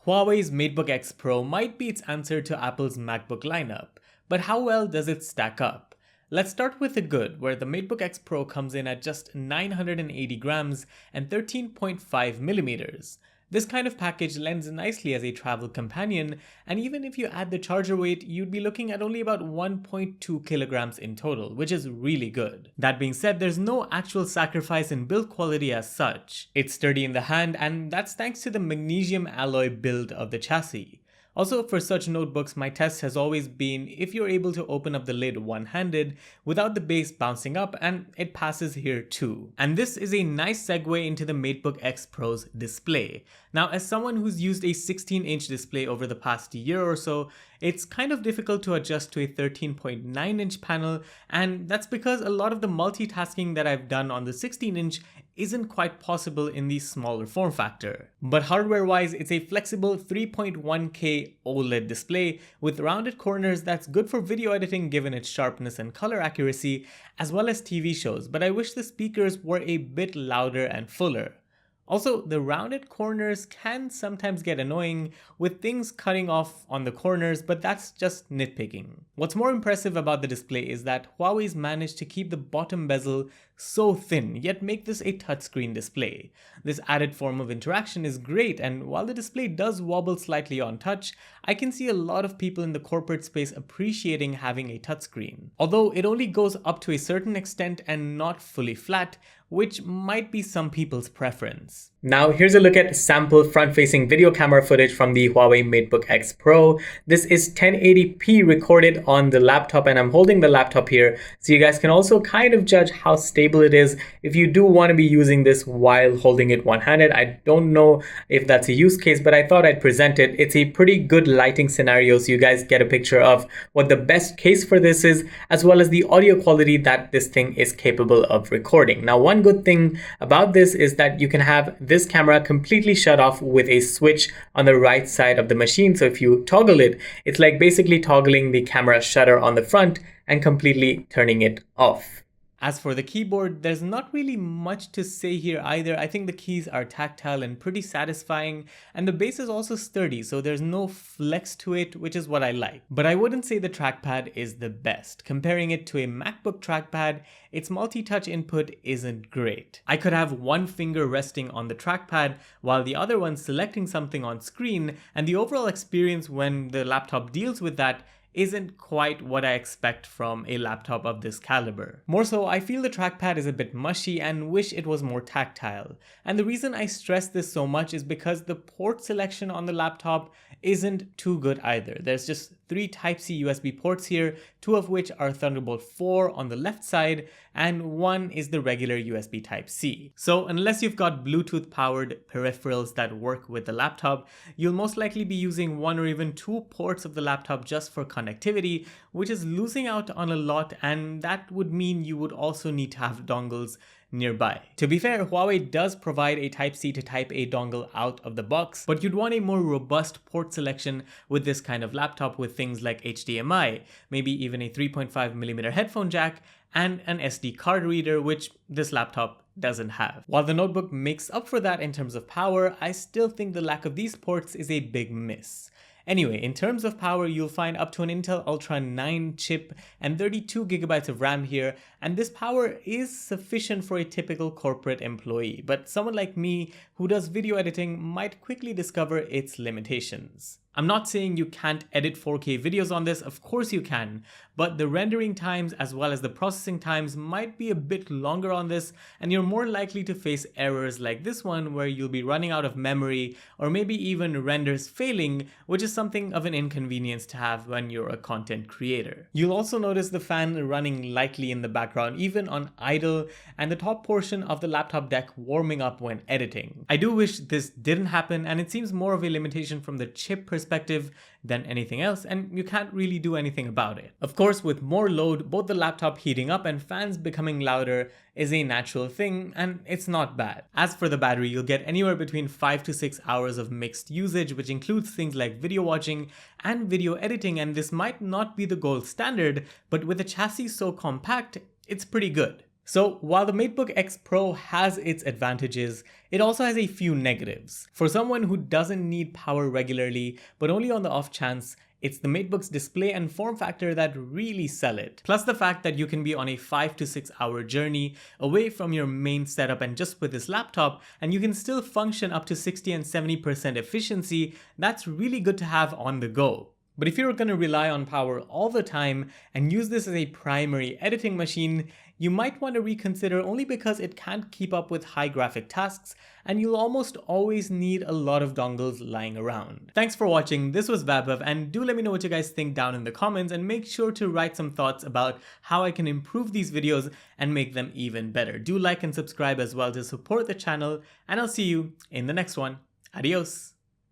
Huawei's MateBook X Pro might be its answer to Apple's MacBook lineup, but how well does it stack up? Let's start with the good, where the MateBook X Pro comes in at just 980 grams and 13.5 millimeters. This kind of package lends nicely as a travel companion, and even if you add the charger weight, you'd be looking at only about 1.2 kilograms in total, which is really good. That being said, there's no actual sacrifice in build quality as such. It's sturdy in the hand, and that's thanks to the magnesium alloy build of the chassis. Also, for such notebooks, my test has always been if you're able to open up the lid one-handed without the base bouncing up, and it passes here too. And this is a nice segue into the MateBook X Pro's display. Now, as someone who's used a 16-inch display over the past year or so, it's kind of difficult to adjust to a 13.9-inch panel, and that's because a lot of the multitasking that I've done on the 16-inch isn't quite possible in the smaller form factor. But hardware-wise, it's a flexible 3.1K OLED display with rounded corners that's good for video editing given its sharpness and color accuracy, as well as TV shows, but I wish the speakers were a bit louder and fuller. Also, the rounded corners can sometimes get annoying with things cutting off on the corners, but that's just nitpicking. What's more impressive about the display is that Huawei's managed to keep the bottom bezel so thin, yet make this a touchscreen display. This added form of interaction is great, and while the display does wobble slightly on touch, I can see a lot of people in the corporate space appreciating having a touchscreen. Although it only goes up to a certain extent and not fully flat, which might be some people's preference. Now here's a look at sample front-facing video camera footage from the Huawei MateBook X Pro. This is 1080p recorded on the laptop, and I'm holding the laptop here so you guys can also kind of judge how stable it is if you do want to be using this while holding it one-handed. I don't know if that's a use case, but I thought I'd present it. It's a pretty good lighting scenario so you guys get a picture of what the best case for this is, as well as the audio quality that this thing is capable of recording. Now, one good thing about this is that you can have this camera completely shut off with a switch on the right side of the machine. So if you toggle it, it's like basically toggling the camera shutter on the front and completely turning it off. As for the keyboard, there's not really much to say here either. I think the keys are tactile and pretty satisfying, and the base is also sturdy, so there's no flex to it, which is what I like. But I wouldn't say the trackpad is the best. Comparing it to a MacBook trackpad, its multi-touch input isn't great. I could have one finger resting on the trackpad while the other one selecting something on screen, and the overall experience when the laptop deals with that isn't quite what I expect from a laptop of this caliber. More so, I feel the trackpad is a bit mushy and wish it was more tactile. And the reason I stress this so much is because the port selection on the laptop isn't too good either. There's just 3 Type-C USB ports here, 2 of which are Thunderbolt 4 on the left side, and 1 is the regular USB Type-C. So unless you've got Bluetooth powered peripherals that work with the laptop, you'll most likely be using 1 or even 2 ports of the laptop just for connectivity, which is losing out on a lot, and that would mean you would also need to have dongles nearby. To be fair, Huawei does provide a Type-C to Type-A dongle out of the box, but you'd want a more robust port selection with this kind of laptop with things like HDMI, maybe even a 3.5mm headphone jack, and an SD card reader, which this laptop doesn't have. While the notebook makes up for that in terms of power, I still think the lack of these ports is a big miss. Anyway, in terms of power, you'll find up to an Intel Ultra 9 chip and 32GB of RAM here, and this power is sufficient for a typical corporate employee, but someone like me who does video editing might quickly discover its limitations. I'm not saying you can't edit 4K videos on this, of course you can, but the rendering times as well as the processing times might be a bit longer on this, and you're more likely to face errors like this one where you'll be running out of memory or maybe even renders failing, which is something of an inconvenience to have when you're a content creator. You'll also notice the fan running lightly in the background even on idle, and the top portion of the laptop deck warming up when editing. I do wish this didn't happen, and it seems more of a limitation from the chip perspective than anything else, and you can't really do anything about it. Of course, with more load, both the laptop heating up and fans becoming louder is a natural thing, and it's not bad. As for the battery, you'll get anywhere between 5 to 6 hours of mixed usage, which includes things like video watching and video editing, and this might not be the gold standard, but with a chassis so compact, it's pretty good. So while the MateBook X Pro has its advantages, it also has a few negatives. For someone who doesn't need power regularly, but only on the off chance, it's the MateBook's display and form factor that really sell it. Plus the fact that you can be on a 5 to 6 hour journey away from your main setup and just with this laptop, and you can still function up to 60 and 70% efficiency. That's really good to have on the go. But if you're going to rely on power all the time and use this as a primary editing machine, you might want to reconsider, only because it can't keep up with high graphic tasks and you'll almost always need a lot of dongles lying around. Thanks for watching. This was Vaibhav, and do let me know what you guys think down in the comments, and make sure to write some thoughts about how I can improve these videos and make them even better. Do like and subscribe as well to support the channel, and I'll see you in the next one. Adios.